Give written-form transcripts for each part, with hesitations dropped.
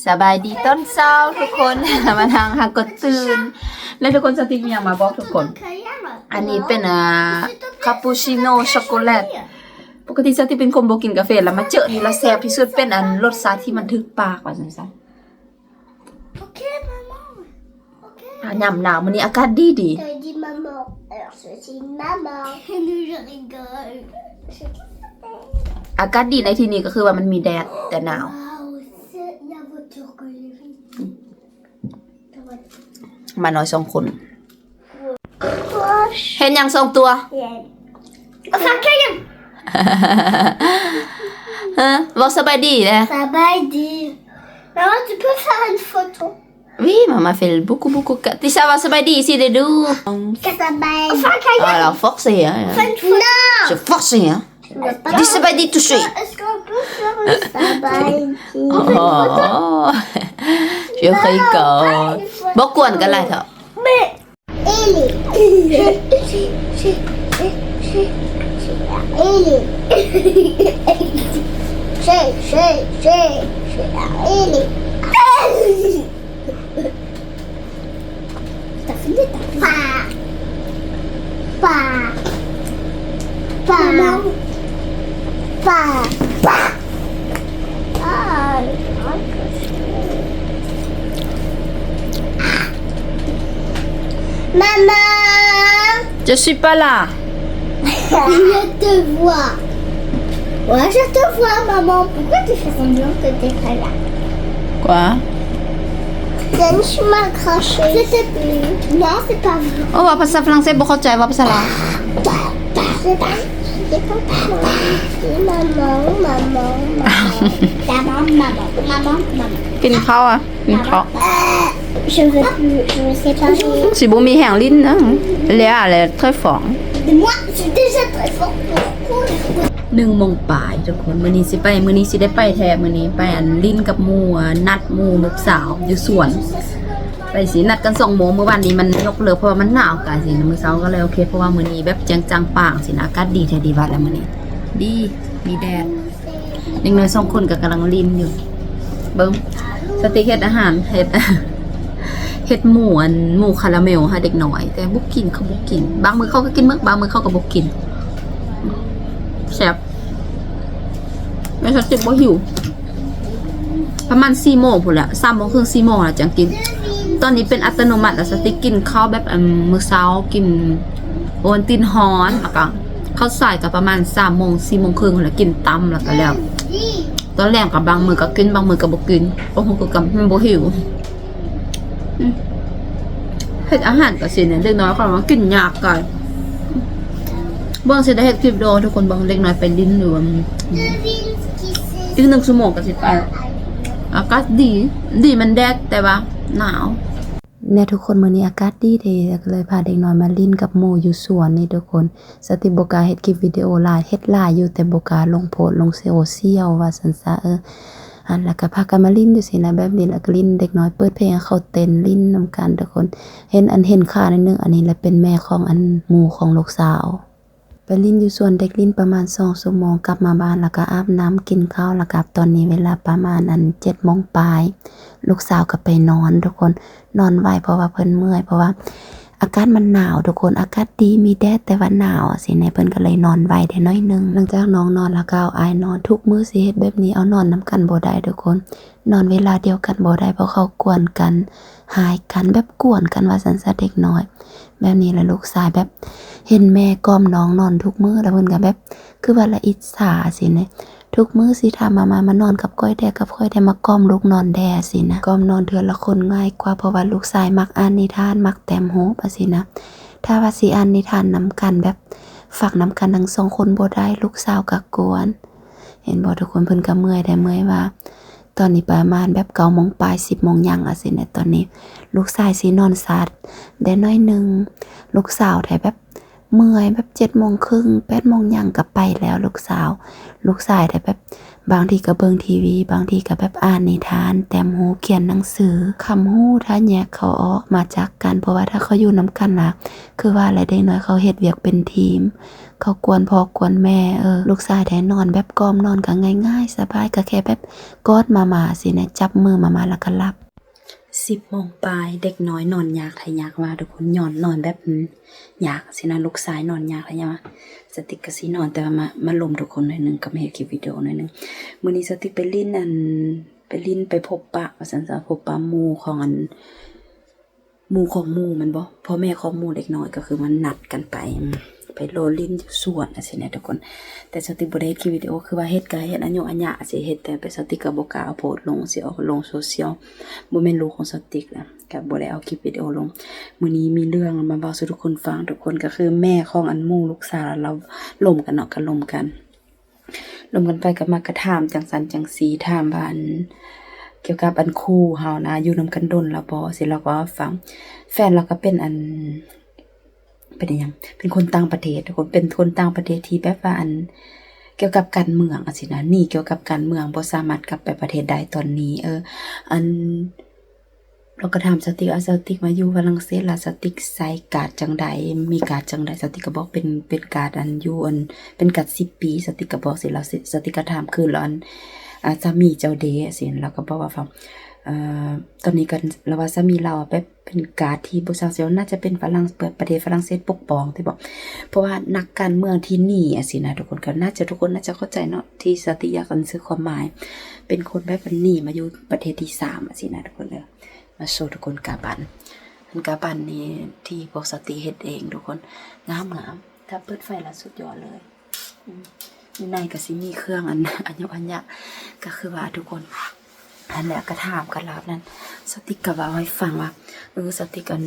สบายดีต้นเช้าทุกคน มาทางหากดตื่นและทุกคนสติมีอย่างมาบอกทุกคนอันนี้เป็นคาปูชิโน่ช็อกโกแลตปกติสติเป็นคนบ่กินกาแฟแล้วมาเจอนี่ละแซ่บที่สุดเป็นรสชาติที่มันถึกปากว่าซั่นซะยามหนาวมื้อนี้อากาศดี T'as dit maman, alors je dis maman. Je rigole. อากาศดีในที่นี้ก็คือว่ามันมีแดดแต่หนาว Waouh, c'est la voiture que j'ai vue. มาน้อย2คน Poche. เห็นยัง2ตัว Enfin, Kayan. บอกสบายดีเด้ Ça va aider. Maman, tu peux faire une photo. Oui, maman fait beaucoup. Tu sais, ça va dire ici de d'où? Que ça va aider. Enfin, Kayan. Alors, forcez, hein. Non. Je force, hein. Dis ça va dire toucher. Est-ce qu'on peut faire une ça va aider. Oh, je rigole. Bố cuộn cái này thôi. Mais il T'as fini ta Maman, Je suis pas là. je te vois. Ouais, je te vois, maman. Pourquoi tu fais semblant que t'es pas là? Quoi? Yann, tu m'as craché. C'était plus. Non, c'est pas vrai. Oh, va passer français, beaucoup de va passer là. C'est pas. C'est pas maman. Kinh khao à? Kinh khao. Je veux plus. Je veux séparer. Si bố mi hàng linh nữa. Léa là très fort. Moi, je suis déjà très forte pour courir. 1 โมงปลายทุกคนมื้อนี้สิได้ไปแท้มื้อนี้ไปลิ้นกับหมู่นัดหมู่ลูกสาวอยู่สวนไปสินัดกัน2 โมงเมื่อวานนี้มันยกเลิกเพราะว่ามันหนาวกะสิมื้อเช้าก็เลยโอเคเพราะว่ามื้อนี้แบบจังๆป่างสินะอากาศดีแท้ดีว่าแล้วมื้อนี้ดีมีแดดเด็กน้อย2 คนก็กำลังลิ้นอยู่เบิ่งสติเฮ็ดอาหารเฮ็ดหมูคาราเมลให้เด็กน้อยแต่บ่กินเขาบ่กินบางมื้อเขาก็กินบางมื้อเขาก็บ่กินแซ่บไม่ชอบจิบบ่หิวประมาณ4 โมงพุ่นแหละ3 โมงครึ่ง4 โมงแล้วจังกินตอนนี้เป็นอัตโนมัติแล้วสติกินข้าวแบบมื้อเช้ากินโอนตินฮ้อนแล้วก็ข้าวสายก็ประมาณ3 โมง4 โมงครึ่งแล้วกินตำแล้วก็แล้วตอนแรกก็บางมื้อก็กินบางมื้อก็บ่กินบ่ฮู้คือกับมันบ่หิวเฮ็ดอาหารก็สิเนี่ยเด็กน้อยเขาว่ากินยากก่อนเบิ่งสิได้เฮ็ดคลิปโดทุกคนเบิ่งเล็กน้อยไปลิ้นอยู่อีก1 ชั่วโมงก็สิไปอากาศดีมันแดดแต่ว่าหนาวเนี่ยทุกคนมื้อนี้อากาศดีเด้ก็เลยพาเด็กน้อยมาลิ้นกับหมู่อยู่สวนนี่ทุกคนสติบ่กล้าเฮ็ดคลิปวิดีโอหลายเฮ็ดหลายอยู่แต่บ่กล้าลงโพสต์ลงโซเชียลว่าซั่นซะอันแล้วก็พากันมาลิ้นอยู่สินะแบบนี้แล้วก็ลิ้นเด็กน้อยเปิดเพลงให้เขาเต้นลิ้นนำกันทุกคนเห็นค่านิดนึงอันนี้แหละเป็นแม่ของหมู่ของลูกสาวไปลิ้นอยู่ส่วนเด็กลิ้นประมาณ2 ชั่วโมงกลับมาบ้านแล้วก็อาบน้ำกินข้าวแล้วก็ตอนนี้เวลาประมาณ7 โมงปลายลูกสาวก็ไปนอนทุกคนนอนไวเพราะว่าเพิ่นเมื่อยเพราะว่าอากาศมันหนาวทุกคนอากาศดีมีแดดแต่ว่าหนาวสิในเพิ่นก็เลยนอนไวได้น้อยนึงหลังจากน้องนอนแล้วก็เอาอายนอนทุกมื้อสิเฮ็ดแบบนี้เอานอนนํกันบ่ได้ทุกคนนอนเวลาเดียวกันบ่ได้เพราะเขากวนกันหายกันแบบกวนกันว่าซั่นซะเด็กน้อยแบบนี้แหละลูกชายแบบเห็นแม่กล่อมน้องนอนทุกมื้อแล้วเพิ่นก็แบบคือว่าละอิจฉาสินะทุกมื้อสิถ้ามานอนกับก้อยแดมากล่อมลูกนอนแดสินะกล่อมนอนเทื่อละคนง่ายกว่าเพราะว่าลูกชายมักอ่านนิทานมักแต้มโฮปสินะถ้าว่าสิอ่านนิทานนำกันแบบฝากนำกันทั้ง2 คนบ่ได้ลูกสาวก็กวนเห็นบ่ทุกคนเพิ่นก็เมื่อยว่าตอนนี้ประมาณแบบ9 โมงปลาย10 โมงยังสินะตอนนี้ลูกชายสินอนสัตว์ได้น้อยนึงลูกสาวได้แบบเมื่อยแบบ7 โมงครึ่ง8 โมงยังก็ไปแล้วลูกชายได้แบบ บางทีก็เบิ่งทีวีบางทีก็แบบอ่านนิทานแต้มหูเขียนหนังสือคำฮู้ถ้าแยกเขาออกมาจากกันเพราะว่าถ้าเขาอยู่นำกันล่ะคือว่าอะไรได้น้อยเขาเฮ็ดเวียกเป็นทีมเขากวนพ่อกวนแม่ลูกชายได้นอนแบบกอมนอนก็ง่ายๆสบายก็แค่แบบกอดมาสินะจับมือมาแล้วก็หลับ10 โมงปลายเด็กน้อยนอนยากทะยากว่าทุกคนนอนแบบยากสินะลูกชายนอนยากทะยากว่าสติกก็สินอนแต่ว่ามาลมทุกคนหน่อยนึงก็ไม่ให้คลิปวิดีโอหน่อยนึงมื้อนี้สติไปลิ้นไปพบปะว่าซั่นซะพบปะหมู่ของหมู่มันบ่พ่อแม่ของหมู่เด็กน้อยก็คือมันนัดกันไปโลลิ้นอยู่สวนจังซี่นะทุกคนแต่สติบ่ได้เฮ็ดคลิปวิดีโอคือว่าเฮ็ดก็เฮ็ดอันยะสิเฮ็ดแต่ไปสติก็บ่กล้าเอาโพสต์ลงสิเอาลงโซเชียลบ่แม่นลูกของสติกนะก็บ่ได้เอาคลิปวิดีโอลงมื้อนี้มีเรื่องมาเว้าสู่ทุกคนฟังทุกคนก็คือแม่ของอันหมู่ลูกสาวเราล่มกันเนาะก็ล่มกันไปก็มากระถามจังสันจังสีถามว่าเกี่ยวกับอันคู่เฮานะอยู่นำกันดนแล้วบ่สิเราก็ฟังแฟนเราก็เป็นหยังเป็นคนต่างประเทศทุกคนเป็นคนต่างประเทศที่แบบว่าเกี่ยวกับการเมืองสินะนี่เกี่ยวกับการเมืองบ่สามารถกลับไปประเทศใดตอนนี้เราก็ถามสติสติกมาอยู่ฝรั่งเศสล่ะสติกใส่การ์ดจังใดมีการ์ดจังใดสติกก็บอกเป็นการ์ดอยู่เป็นการ์ด10 ปีสติกก็บอกสิเราสติกก็ถามคือแล้วสามีเจ้าเดสิเราก็บอกว่าฟังตอนนี้กันเราว่าสามีเราแบบเป็นการ์ดที่บ่ทราบสิน่าจะเป็นประเทศฝรั่งเศสปกป้องที่บอกเพราะว่านักการเมืองที่นี่สินะทุกคนก็ทุกคนน่าจะเข้าใจเนาะที่สติอยากกันซื้อความหมายเป็นคนแบบนี้มาอยู่ประเทศที่3สินะทุกคนเลยมาโชว์ทุกคนกาบันนี้ที่พวกสติเฮ็ดเองทุกคนงามถ้าเปิดไฟแล้วสุดยอดเลยในก็สิมีเครื่องอันยะก็คือว่าทุกคนอันแหละก็ถามกันแล้วนั้นสติกก็ว่าให้ฟังว่าสติกัน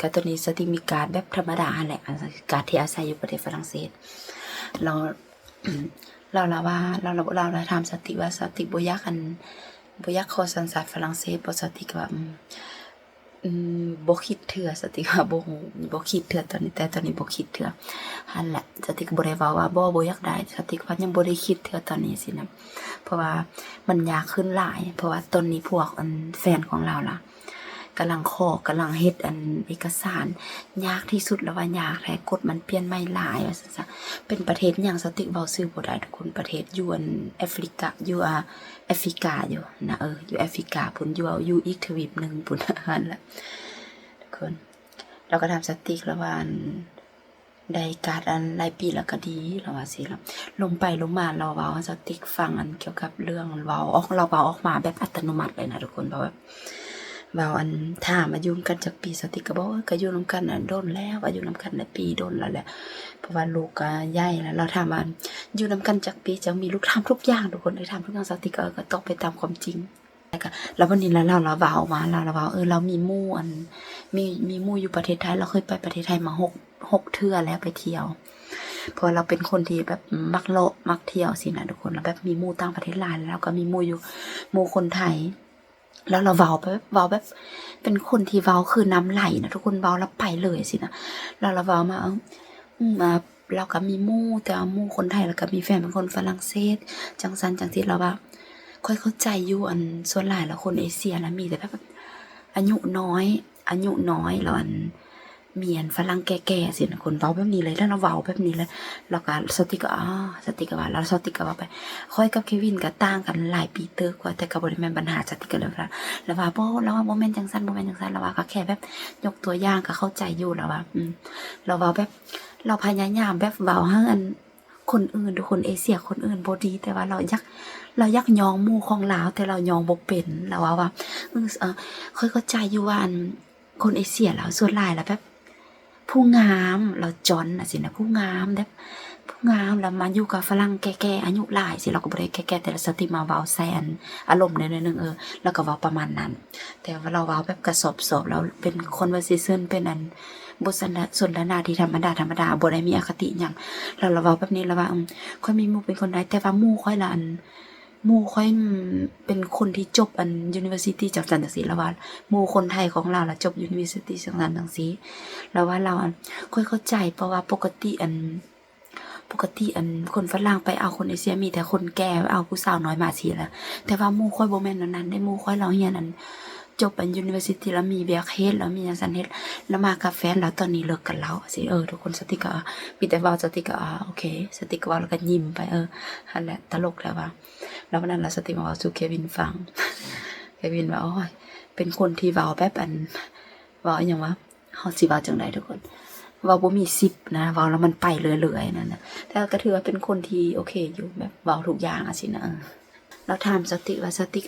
ก็ตอนนี้สติมีการแบบธรรมดาแหละการที่อาศัยอยู่ประเทศฝรั่งเศสเราถามสติว่าสติบ่อยากขอสัญชาติฝรั่งเศสบ่สติก็ว่าบ่คิดเถื่อสติว่าบ่คิดเถื่อตอนนี้แต่ตอนนี้บ่คิดเถื่อหั่นแหละสติก็บ่ได้ว่าบ่อยากได้สติว่ายังบ่ได้คิดเถื่อตอนนี้สินะเพราะว่ามันยากขึ้นหลายเพราะว่าตอนนี้พวกแฟนของเราล่ะกำลังเฮ็ดเอกสารยากที่สุดแล้วว่ายากแท้กฎมันเปลี่ยนใหม่หลายว่าซั่นซะเป็นประเทศหยังสติเว้าชื่อบ่ได้ทุกคนประเทศอยู่แอฟริกาอยู่แอฟริกาอยู่นะอยู่แอฟริกาพุ่นอยู่อีกทวีปนึงพุ่นหั่นล่ะทุกคนเราก็ทำสติแล้วว่าได้การรายปีแล้วก็ดีเราว่าสิล่ะลงไปลงมาเราเว้าสติฟังเกี่ยวกับเรื่องเราเว้าออกมาแบบอัตโนมัติเลยนะทุกคนเพราะว่าถามมาอยู่กันจากปีสติก็บอกก็อยู่นำกันโดนแล้วว่าอยู่นำกันได้ปีโดนแล้วแหละเพราะว่าลูกก็ใหญ่แล้วเราถามว่าอยู่นำกันจากปีจะมีลูกทำทุกอย่างทุกคนได้ทำทุกอย่างสติก็ต้องไปตามความจริงแล้ววันนี้เราเว้ามาเราเว้าเรามีหมู่มีหมู่อยู่ประเทศไทยเราเคยไปประเทศไทยมา6 เทื่อแล้วไปเที่ยวเพราะเราเป็นคนที่แบบมักเที่ยวสินะทุกคนแล้วแบบมีหมู่ต่างประเทศหลายแล้วก็มีหมู่อยู่หมู่คนไทยแล้วเราเว้าแบบเป็นคนที่เว้าคือน้ำไหลนะทุกคนเว้าแล้วไปเลยสินะเราเว้ามาเราก็มีหมู่แต่หมู่คนไทยแล้วก็มีแฟนเป็นคนฝรั่งเศสจังที่เราว่าค่อยเข้าใจอยู่ส่วนหลายแล้วคนเอเชียแล้วมีแต่แบบอายุน้อยแล้วมีฝรั่งแก่ๆสินะคนเว้าแบบนี้เลยแล้วเราเว้าแบบนี้เลยแล้วก็สติก็ว่าแล้วสติก็ว่าไปค่อยกับเควินก็ต่างกันหลายปีเติบกว่าแต่ก็บ่ได้แม่นปัญหาสติก็เลยว่าแล้วว่าบ่แม่นจังซั่นแล้วว่าก็แค่แบบยกตัวอย่างก็เข้าใจอยู่แล้วว่าเราเว้าแบบเราพยายามแบบเว้าให้คนอื่นทุกคนเอเชียคนอื่นบ่ดีแต่ว่าเรายักยองหมู่ของลาวแต่เรายองบ่เป็นแล้วว่าค่อยเข้าใจอยู่ว่าคนเอเชียแล้วส่วนหลายแล้วแบบผู้งามเราจอนสินะผู้งามแบบผู้งามแล้วมาอยู่กับฝรั่งแก่ๆอายุหลายสิเราก็บ่ได้แก่ๆแต่ละสติมาเว้าแซนอารมณ์นิดนึงแล้วก็เว้าประมาณนั้นแต่ว่าเราเว้าแบบกระสอบเราเป็น conversation เป็นบทสนทนาที่ธรรมดาบ่ได้มีอคติหยังเราเว้าแบบนี้แล้วว่าค่อยมีหมู่เป็นคนใดแต่ว่าหมู่ค่อยละหมู่ค่อยเป็นคนที่จบUniversity จากจันทร์ศรีแล้วว่าหมู่คนไทยของเราละจบ University จากจันทร์ศรีแล้วว่าเราค่อยเข้าใจเพราะว่าปกติ ปกติอันคนฝรั่งไปเอาคนเอเชียมีแต่คนแก่เอาผู้สาวน้อยมาสิละแต่ว่าหมู่ค่อยบ่แม่นอันนั้นได้หมู่ค่อยเราเรียนอันจบอัน University แล้วมีเวียกเฮ็ดแล้วมีหยังซั่นเฮ็ดแล้วมากับแฟนแล้วตอนนี้เลิกกันแล้วสิทุกคนสติก็มีแต่เว้าสติก็โอเคสติก็เว้าแล้วก็ยิ้มไปนั่นแหละตลกแล้วว่าแล้ววันนั้นล่ะสติมาเว้าสู่เควินฟัง เควินว่าโอ้ยเป็นคนที่เว้าแบบอันเว้าอีหยังวะเฮาสิเว้าจังได๋ทุกคนเว้าบ่มี10นะเว้าแล้วมันไปเรื่อยๆนั่นน่ะแต่ก็ถือว่าเป็นคนที่โอเคอยู่แบบเว้าทุกอย่างอะสินะแล้วถามสติว่าสติ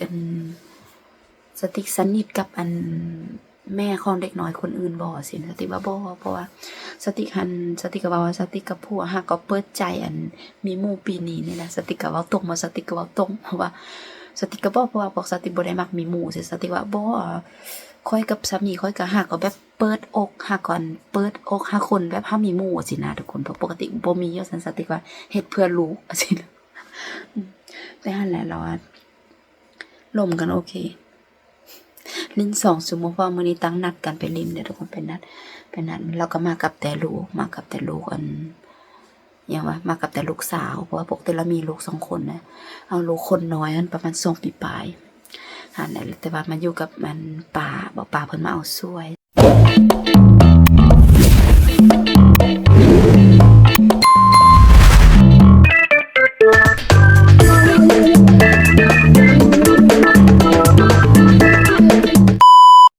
สติสนิทกับอันแม่ของเด็กน้อยคนอื่นบ่สิสติว่าบ่เพราะว่าสติก็ว่าสติกับผัวฮักก็เปิดใจอันมีหมู่ปีนี้นี่แหละสติก็เว้าตรงมาสติก็เว้าตรงเพราะว่าสติก็บ่เพราะว่าบอกสติบ่ได้มักมีหมู่สิสติว่าบ่ค่อยกับสามีค่อยก็ฮักก็แบบเปิดอกฮักก่อนเปิดอกฮักคนแบบเฮามีหมู่สินะทุกคนเพราะปกติบ่มีอยู่ซั่นสติว่าเฮ็ดเพื่อลูกสินะแต่หั่นแหละเราลมกันโอเคลิ้น2 ชั่วโมงเพราะมื้อนี้ตั้งนัดกันไปลิ้นเด้อทุกคนเป็นนัดเราก็มากับแต่ลูกอันอย่างว่ามากับแต่ลูกสาวเพราะว่าปกติเรามีลูก2 คนนะเอาลูกคนน้อยอันประมาณ2 ปีปลายนั่นแหละแต่ว่ามาอยู่กับมันป้าบอกป้าเพิ่นมาเอาช่วย